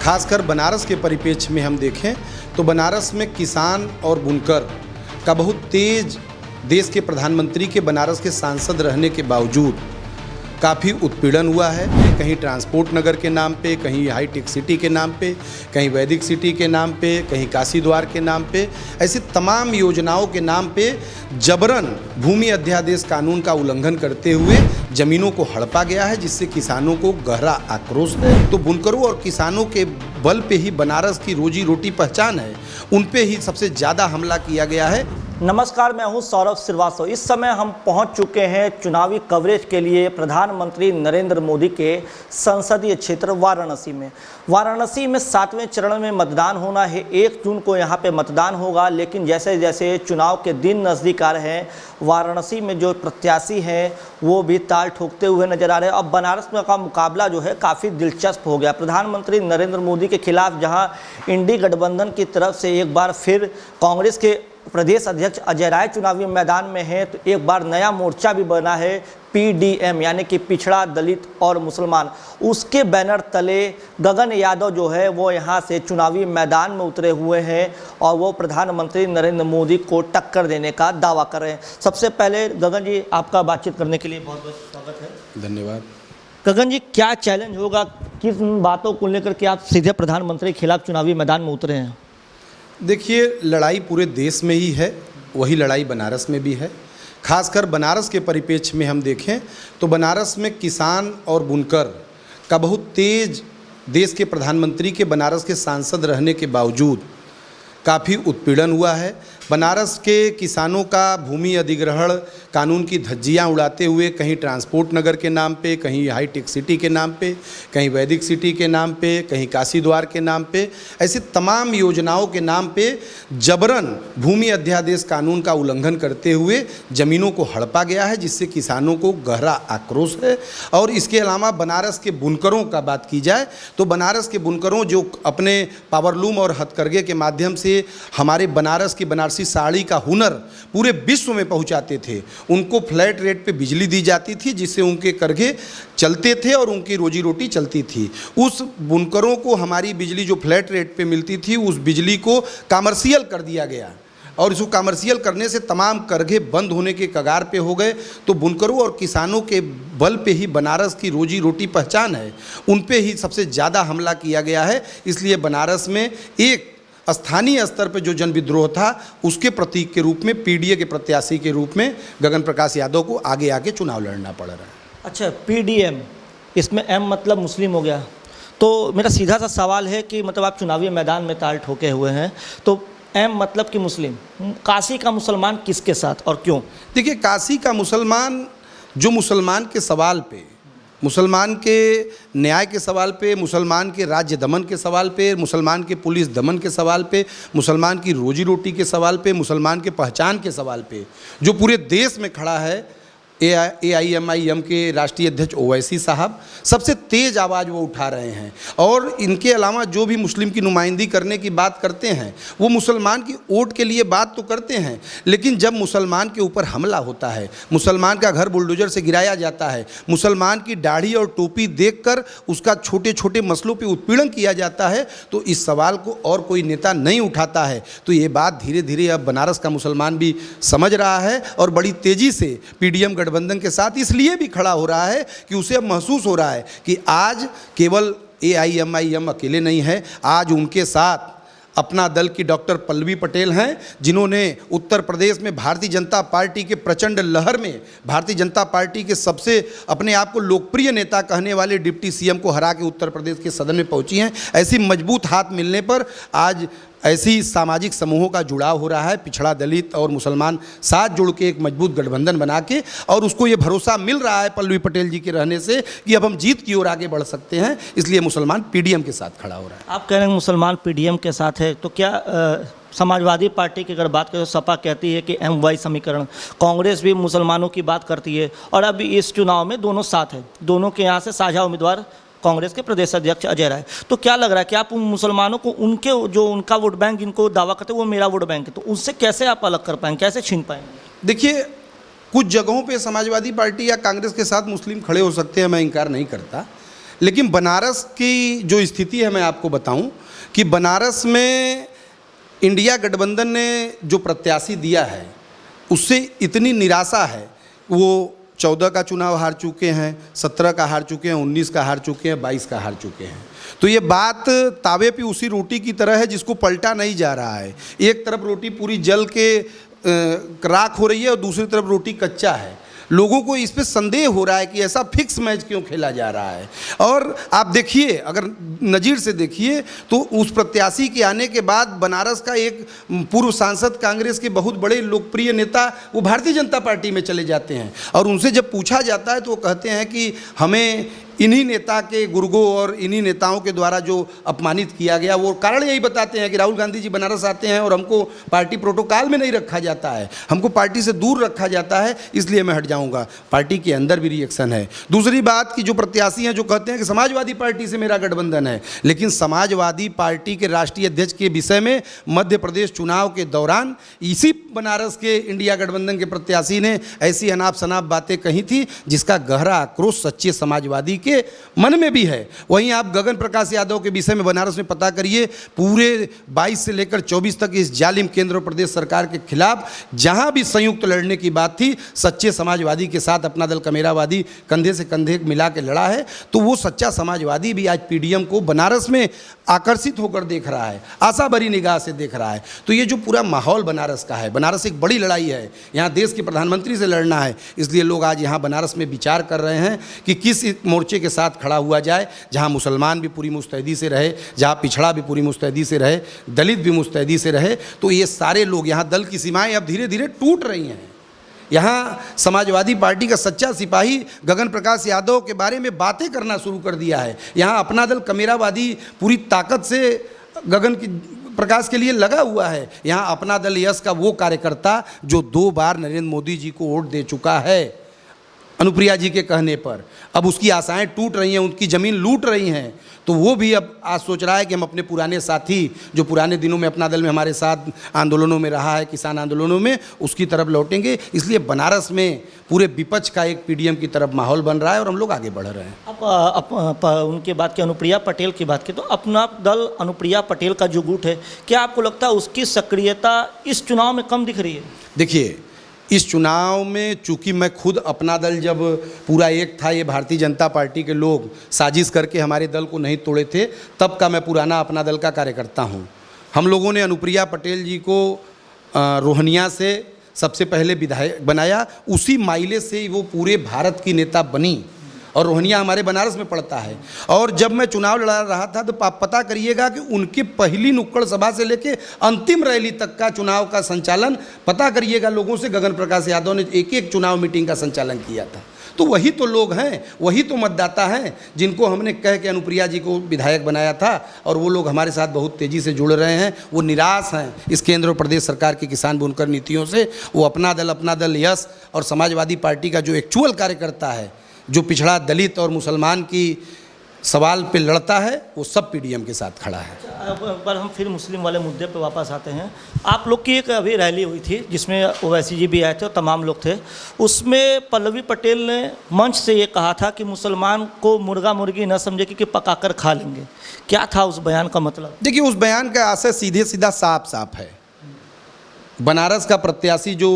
खासकर बनारस के परिप्रेक्ष्य में हम देखें तो बनारस में किसान और बुनकर का बहुत तेज देश के प्रधानमंत्री के बनारस के सांसद रहने के बावजूद काफ़ी उत्पीड़न हुआ है। कहीं ट्रांसपोर्ट नगर के नाम पे, कहीं हाईटेक सिटी के नाम पे, कहीं वैदिक सिटी के नाम पे, कहीं काशी द्वार के नाम पे, ऐसी तमाम योजनाओं के नाम पे जबरन भूमि अध्यादेश कानून का उल्लंघन करते हुए ज़मीनों को हड़पा गया है, जिससे किसानों को गहरा आक्रोश है। तो बुनकरों और किसानों के बल पे ही बनारस की रोजी रोटी पहचान है, उन पे ही सबसे ज़्यादा हमला किया गया है। नमस्कार, मैं हूं सौरभ श्रीवास्तव। इस समय हम पहुंच चुके हैं चुनावी कवरेज के लिए प्रधानमंत्री नरेंद्र मोदी के संसदीय क्षेत्र वाराणसी में। वाराणसी में 7वें चरण में मतदान होना है। 1 जून को यहां पे मतदान होगा, लेकिन जैसे जैसे चुनाव के दिन नज़दीक आ रहे हैं, वाराणसी में जो प्रत्याशी हैं वो भी ताल ठोकते हुए नजर आ रहे हैं। अब बनारस में का मुकाबला जो है काफ़ी दिलचस्प हो गया। प्रधानमंत्री नरेंद्र मोदी के खिलाफ जहाँ इंडी गठबंधन की तरफ से एक बार फिर कांग्रेस के प्रदेश अध्यक्ष अजय राय चुनावी मैदान में है, तो एक बार नया मोर्चा भी बना है पीडीएम, यानी कि पिछड़ा, दलित और मुसलमान। उसके बैनर तले गगन यादव जो है वो यहाँ से चुनावी मैदान में उतरे हुए हैं और वो प्रधानमंत्री नरेंद्र मोदी को टक्कर देने का दावा कर रहे हैं। सबसे पहले गगन जी, आपका बातचीत करने के लिए बहुत बहुत स्वागत है। धन्यवाद। गगन जी, क्या चैलेंज होगा, किस बातों को लेकर के आप सीधे प्रधानमंत्री के खिलाफ चुनावी मैदान में उतरे हैं? देखिए, लड़ाई पूरे देश में ही है, वही लड़ाई बनारस में भी है। खासकर बनारस के परिप्रेक्ष्य में हम देखें तो बनारस में किसान और बुनकर का बहुत तेज देश के प्रधानमंत्री के बनारस के सांसद रहने के बावजूद काफ़ी उत्पीड़न हुआ है। बनारस के किसानों का भूमि अधिग्रहण कानून की धज्जियां उड़ाते हुए कहीं ट्रांसपोर्ट नगर के नाम पे, कहीं हाईटेक सिटी के नाम पे, कहीं वैदिक सिटी के नाम पे, कहीं काशी द्वार के नाम पे, ऐसी तमाम योजनाओं के नाम पे जबरन भूमि अध्यादेश कानून का उल्लंघन करते हुए ज़मीनों को हड़पा गया है, जिससे किसानों को गहरा आक्रोश है। और इसके अलावा बनारस के बुनकरों का बात की जाए तो बनारस के बुनकरों जो अपने पावरलूम और हथकरघे के माध्यम से हमारे बनारस की बनारसी साड़ी का हुनर पूरे विश्व में पहुंचाते थे, उनको फ्लैट रेट पे बिजली दी जाती थी, जिससे उनके करघे चलते थे और उनकी रोजी रोटी चलती थी। उस बुनकरों को हमारी बिजली जो फ्लैट रेट पे मिलती थी, उस बिजली को कमर्शियल कर दिया गया और इसको कमर्शियल करने से तमाम करघे बंद होने के कगार पे हो गए। तो बुनकरों और किसानों के बल पे ही बनारस की रोजी रोटी पहचान है, उन पे ही सबसे ज़्यादा हमला किया गया है। इसलिए बनारस में एक स्थानीय स्तर पर जो जन विद्रोह था, उसके प्रतीक के रूप में, पीडीए के प्रत्याशी के रूप में गगन प्रकाश यादव को आगे आके चुनाव लड़ना पड़ रहा है। अच्छा, पीडीएम, इसमें एम मतलब मुस्लिम हो गया। तो मेरा सीधा सा सवाल है कि मतलब आप चुनावी मैदान में ताल ठोके हुए हैं, तो एम मतलब कि मुस्लिम, काशी का मुसलमान किसके साथ और क्यों? देखिए, काशी का मुसलमान जो मुसलमान के सवाल पे, मुसलमान के न्याय के सवाल पे, मुसलमान के राज्य दमन के सवाल पे, मुसलमान के पुलिस दमन के सवाल पे, मुसलमान की रोजी रोटी के सवाल पे, मुसलमान के पहचान के सवाल पे जो पूरे देश में खड़ा है, AIMIM के राष्ट्रीय अध्यक्ष ओवैसी साहब सबसे तेज़ आवाज़ वो उठा रहे हैं। और इनके अलावा जो भी मुस्लिम की नुमाइंदगी करने की बात करते हैं, वो मुसलमान की वोट के लिए बात तो करते हैं, लेकिन जब मुसलमान के ऊपर हमला होता है, मुसलमान का घर बुलडोजर से गिराया जाता है, मुसलमान की दाढ़ी और टोपी देखकर उसका छोटे छोटे मसलों पर उत्पीड़न किया जाता है, तो इस सवाल को और कोई नेता नहीं उठाता है। तो ये बात धीरे धीरे अब बनारस का मुसलमान भी समझ रहा है और बड़ी तेज़ी से पीडीएम गठबंधन के साथ इसलिए भी खड़ा हो रहा है कि उसे अब महसूस हो रहा है कि आज केवल AIMIM अकेले नहीं है, आज उनके साथ अपना दल की डॉक्टर पल्लवी पटेल हैं, जिन्होंने उत्तर प्रदेश में भारतीय जनता पार्टी के प्रचंड लहर में भारतीय जनता पार्टी के सबसे अपने आप को लोकप्रिय नेता कहने वाले डिप्टी सीएम को हरा के उत्तर प्रदेश के सदन में पहुंची हैं। ऐसी मजबूत हाथ मिलने पर आज ऐसी सामाजिक समूहों का जुड़ाव हो रहा है, पिछड़ा, दलित और मुसलमान साथ जुड़ के एक मजबूत गठबंधन बना के, और उसको ये भरोसा मिल रहा है पल्लवी पटेल जी के रहने से कि अब हम जीत की ओर आगे बढ़ सकते हैं। इसलिए मुसलमान पीडीएम के साथ खड़ा हो रहा है। आप कह रहे हैं मुसलमान पीडीएम के साथ है, तो क्या समाजवादी पार्टी की अगर बात करें तो सपा कहती है कि MY समीकरण, कांग्रेस भी मुसलमानों की बात करती है, और अभी इस चुनाव में दोनों साथ हैं, दोनों के यहाँ से साझा उम्मीदवार कांग्रेस के प्रदेश अध्यक्ष अजय राय। तो क्या लग रहा है कि आप उन मुसलमानों को, उनके जो उनका वोट बैंक जिनको दावा करते हैं वो मेरा वोट बैंक है, तो उससे कैसे आप अलग कर पाएंगे, कैसे छीन पाएंगे? देखिए, कुछ जगहों पे समाजवादी पार्टी या कांग्रेस के साथ मुस्लिम खड़े हो सकते हैं, मैं इनकार नहीं करता, लेकिन बनारस की जो स्थिति है मैं आपको बताऊं कि बनारस में इंडिया गठबंधन ने जो प्रत्याशी दिया है उससे इतनी निराशा है। वो 14 का चुनाव हार चुके हैं, 17 का हार चुके हैं, 19 का हार चुके हैं, 22 का हार चुके हैं। तो ये बात तावे पे उसी रोटी की तरह है जिसको पलटा नहीं जा रहा है। एक तरफ रोटी पूरी जल के राख हो रही है और दूसरी तरफ रोटी कच्चा है। लोगों को इस पे संदेह हो रहा है कि ऐसा फिक्स मैच क्यों खेला जा रहा है। और आप देखिए, अगर नज़ीर से देखिए तो उस प्रत्याशी के आने के बाद बनारस का एक पूर्व सांसद, कांग्रेस के बहुत बड़े लोकप्रिय नेता, वो भारतीय जनता पार्टी में चले जाते हैं और उनसे जब पूछा जाता है तो वो कहते हैं कि हमें इन्हीं नेता के गुर्गों और इन्हीं नेताओं के द्वारा जो अपमानित किया गया, वो कारण यही बताते हैं कि राहुल गांधी जी बनारस आते हैं और हमको पार्टी प्रोटोकॉल में नहीं रखा जाता है, हमको पार्टी से दूर रखा जाता है, इसलिए मैं हट जाऊंगा। पार्टी के अंदर भी रिएक्शन है। दूसरी बात कि जो प्रत्याशी हैं जो कहते हैं कि समाजवादी पार्टी से मेरा गठबंधन है, लेकिन समाजवादी पार्टी के राष्ट्रीय अध्यक्ष के विषय में मध्य प्रदेश चुनाव के दौरान इसी बनारस के इंडिया गठबंधन के प्रत्याशी ने ऐसी अनाप शनाप बातें कही थी जिसका गहरा आक्रोश सच्चे समाजवादी के मन में भी है। वहीं आप गगन प्रकाश यादव के विषय में बनारस में पता करिए, पूरे 22 से लेकर 24 तक इस जालिम केंद्र प्रदेश सरकार के खिलाफ जहां भी संयुक्त लड़ने की बात थी, सच्चे समाजवादी के साथ अपना दल कमेरावादी कंधे से कंधे मिला के लड़ा है। तो वो सच्चा समाजवादी भी आज पीडीएम को बनारस में आकर्षित होकर देख रहा है, आशा भरी निगाह से देख रहा है। तो ये जो पूरा माहौल बनारस का है, बनारस एक बड़ी लड़ाई है, यहाँ देश के प्रधानमंत्री से लड़ना है, इसलिए लोग आज यहाँ बनारस में विचार कर रहे हैं कि किस मोर्चे के साथ खड़ा हुआ जाए, जहाँ मुसलमान भी पूरी मुस्तैदी से रहे, जहाँ पिछड़ा भी पूरी मुस्तैदी से रहे, दलित भी मुस्तैदी से रहे। तो ये सारे लोग, यहाँ दल की सीमाएँ अब धीरे धीरे टूट रही हैं। यहाँ समाजवादी पार्टी का सच्चा सिपाही गगन प्रकाश यादव के बारे में बातें करना शुरू कर दिया है। यहाँ अपना दल कमेरावादी पूरी ताकत से गगन की प्रकाश के लिए लगा हुआ है। यहाँ अपना दल यश का वो कार्यकर्ता जो 2 बार नरेंद्र मोदी जी को वोट दे चुका है अनुप्रिया जी के कहने पर, अब उसकी आशाएं टूट रही हैं, उनकी ज़मीन लूट रही हैं। तो वो भी अब आज सोच रहा है कि हम अपने पुराने साथी जो पुराने दिनों में अपना दल में हमारे साथ आंदोलनों में रहा है, किसान आंदोलनों में, उसकी तरफ लौटेंगे। इसलिए बनारस में पूरे विपक्ष का एक पीडीएम की तरफ माहौल बन रहा है और हम लोग आगे बढ़ रहे हैं। आप उनके बात की, अनुप्रिया पटेल की बात की, तो अपना दल अनुप्रिया पटेल का जो गुट है, क्या आपको लगता है उसकी सक्रियता इस चुनाव में कम दिख रही है? देखिए, इस चुनाव में चूंकि मैं खुद अपना दल जब पूरा एक था, ये भारतीय जनता पार्टी के लोग साजिश करके हमारे दल को नहीं तोड़े थे, तब का मैं पुराना अपना दल का कार्यकर्ता हूँ। हम लोगों ने अनुप्रिया पटेल जी को रोहनिया से सबसे पहले विधायक बनाया, उसी माइले से वो पूरे भारत की नेता बनी और रोहनिया हमारे बनारस में पड़ता है। और जब मैं चुनाव लड़ा रहा था तो आप पता करिएगा कि उनकी पहली नुक्कड़ सभा से लेके अंतिम रैली तक का चुनाव का संचालन, पता करिएगा लोगों से, गगन प्रकाश यादव ने एक एक चुनाव मीटिंग का संचालन किया था। तो वही तो लोग हैं, वही तो मतदाता हैं जिनको हमने कह के अनुप्रिया जी को विधायक बनाया था और वो लोग हमारे साथ बहुत तेज़ी से जुड़ रहे हैं। वो निराश हैं इस केंद्र और प्रदेश सरकार की किसान बुनकर नीतियों से। वो अपना दल यश और समाजवादी पार्टी का जो एक्चुअल कार्यकर्ता है, जो पिछड़ा दलित और मुसलमान की सवाल पे लड़ता है, वो सब पीडीएम के साथ खड़ा है। पर हम फिर मुस्लिम वाले मुद्दे पे वापस आते हैं। आप लोग की एक अभी रैली हुई थी जिसमें ओवैसी जी भी आए थे और तमाम लोग थे। उसमें पल्लवी पटेल ने मंच से ये कहा था कि मुसलमान को मुर्गा मुर्गी न समझे कि पकाकर खा लेंगे। क्या था उस बयान का मतलब? देखिए, उस बयान का आशय सीधे सीधा साफ साफ है। बनारस का प्रत्याशी जो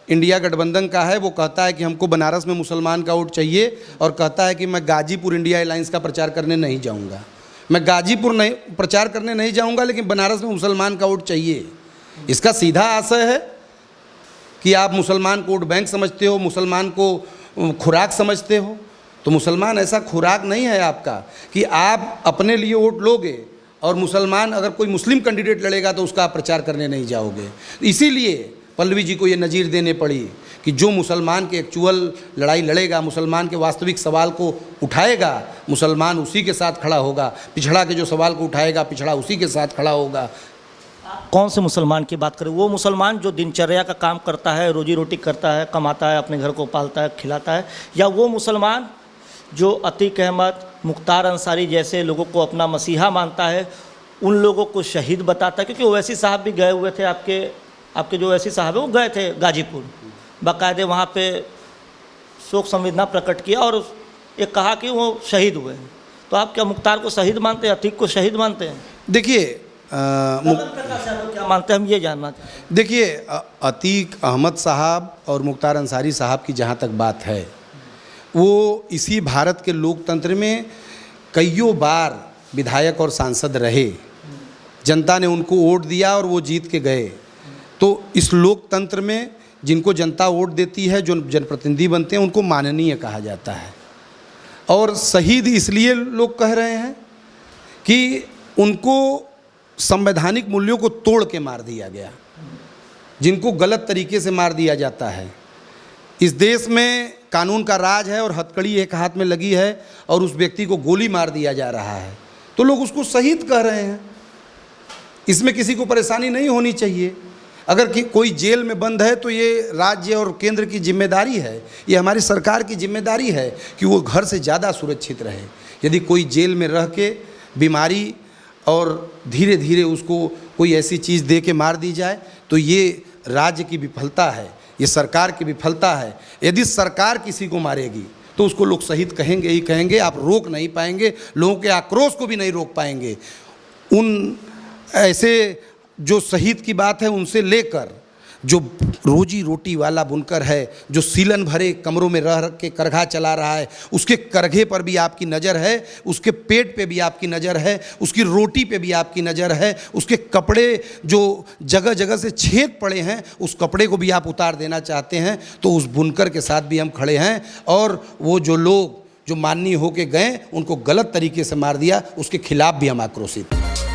इंडिया गठबंधन का है, वो कहता है कि हमको बनारस में मुसलमान का वोट चाहिए और कहता है कि मैं गाजीपुर इंडिया अलायंस का प्रचार करने नहीं जाऊंगा। मैं गाजीपुर नहीं प्रचार करने नहीं जाऊंगा, लेकिन बनारस में मुसलमान का वोट चाहिए। इसका सीधा आशय है कि आप मुसलमान को वोट बैंक समझते हो, मुसलमान को खुराक समझते हो। तो मुसलमान ऐसा खुराक नहीं है आपका कि आप अपने लिए वोट लोगे और मुसलमान, अगर कोई मुस्लिम कैंडिडेट लड़ेगा तो उसका आप प्रचार करने नहीं जाओगे। इसीलिए पल्लवी जी को ये नज़ीर देने पड़ी कि जो मुसलमान के एक्चुअल लड़ाई लड़ेगा, मुसलमान के वास्तविक सवाल को उठाएगा, मुसलमान उसी के साथ खड़ा होगा। पिछड़ा के जो सवाल को उठाएगा, पिछड़ा उसी के साथ खड़ा होगा। कौन से मुसलमान की बात करें? वो मुसलमान जो दिनचर्या का काम करता है, रोजी रोटी करता है, कमाता है, अपने घर को पालता है, खिलाता है, या वो मुसलमान जो अतीक अहमद, मुख्तार अंसारी जैसे लोगों को अपना मसीहा मानता है, उन लोगों को शहीद बताता है? क्योंकि ओवैसी साहब भी गए हुए थे, आपके जो ओवैसी साहब है वो गए थे गाजीपुर, बाकायदे वहाँ पे शोक संवेदना प्रकट किया और ये कहा कि वो शहीद हुए हैं, तो आप क्या मुख्तार को शहीद मानते हैं, अतीक को शहीद मानते हैं? देखिए गलत प्रकार से आप लोग क्या मानते हैं, हम ये जानना चाहते हैं। देखिए अतीक अहमद साहब और मुख्तार अंसारी साहब की जहाँ तक बात है, वो इसी भारत के लोकतंत्र में कईयों बार विधायक और सांसद रहे, जनता ने उनको वोट दिया और वो जीत के गए। तो इस लोकतंत्र में जिनको जनता वोट देती है, जो जनप्रतिनिधि बनते हैं, उनको माननीय कहा जाता है। और शहीद इसलिए लोग कह रहे हैं कि उनको संवैधानिक मूल्यों को तोड़ के मार दिया गया, जिनको गलत तरीके से मार दिया जाता है। इस देश में कानून का राज है और हथकड़ी एक हाथ में लगी है और उस व्यक्ति को गोली मार दिया जा रहा है, तो लोग उसको शहीद कह रहे हैं। इसमें किसी को परेशानी नहीं होनी चाहिए। अगर कि कोई जेल में बंद है तो ये राज्य और केंद्र की जिम्मेदारी है, ये हमारी सरकार की जिम्मेदारी है कि वो घर से ज़्यादा सुरक्षित रहे। यदि कोई जेल में रह के बीमारी और धीरे धीरे उसको कोई ऐसी चीज़ दे के मार दी जाए तो ये राज्य की विफलता है, ये सरकार की विफलता है। यदि सरकार किसी को मारेगी तो उसको लोग शहीद कहेंगे ही कहेंगे, आप रोक नहीं पाएंगे, लोगों के आक्रोश को भी नहीं रोक पाएंगे। उन ऐसे जो शहीद की बात है उनसे लेकर जो रोजी रोटी वाला बुनकर है, जो सीलन भरे कमरों में रह के करघा चला रहा है, उसके करघे पर भी आपकी नज़र है, उसके पेट पे भी आपकी नज़र है, उसकी रोटी पे भी आपकी नज़र है, उसके कपड़े जो जगह जगह से छेद पड़े हैं उस कपड़े को भी आप उतार देना चाहते हैं। तो उस बुनकर के साथ भी हम खड़े हैं। और वो जो लोग जो माननीय होके गए उनको गलत तरीके से मार दिया, उसके खिलाफ भी हम आक्रोशित हैं।